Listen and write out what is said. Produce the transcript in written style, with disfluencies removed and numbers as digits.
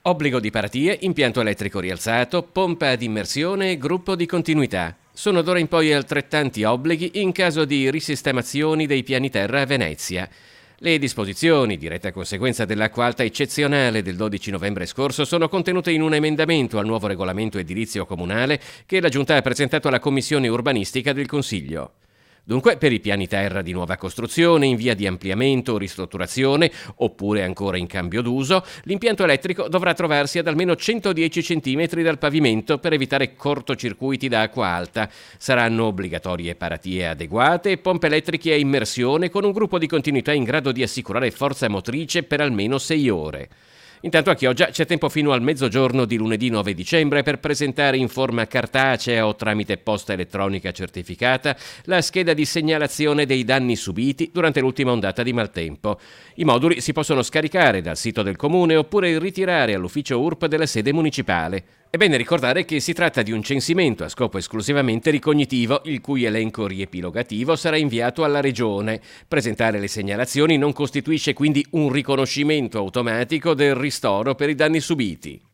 Obbligo di paratie, impianto elettrico rialzato, pompa ad immersione e gruppo di continuità. Sono d'ora in poi altrettanti obblighi in caso di risistemazioni dei piani terra a Venezia. Le disposizioni, diretta conseguenza dell'acqua alta eccezionale del 12 novembre scorso, sono contenute in un emendamento al nuovo regolamento edilizio comunale che la Giunta ha presentato alla Commissione urbanistica del Consiglio. Dunque, per i piani terra di nuova costruzione, in via di ampliamento o ristrutturazione, oppure ancora in cambio d'uso, l'impianto elettrico dovrà trovarsi ad almeno 110 cm dal pavimento per evitare cortocircuiti da acqua alta. Saranno obbligatorie paratie adeguate e pompe elettriche a immersione con un gruppo di continuità in grado di assicurare forza motrice per almeno 6 ore. Intanto a Chioggia c'è tempo fino al mezzogiorno di lunedì 9 dicembre per presentare in forma cartacea o tramite posta elettronica certificata la scheda di segnalazione dei danni subiti durante l'ultima ondata di maltempo. I moduli si possono scaricare dal sito del comune oppure ritirare all'ufficio URP della sede municipale. È bene ricordare che si tratta di un censimento a scopo esclusivamente ricognitivo, il cui elenco riepilogativo sarà inviato alla Regione. Presentare le segnalazioni non costituisce quindi un riconoscimento automatico del ristoro per i danni subiti.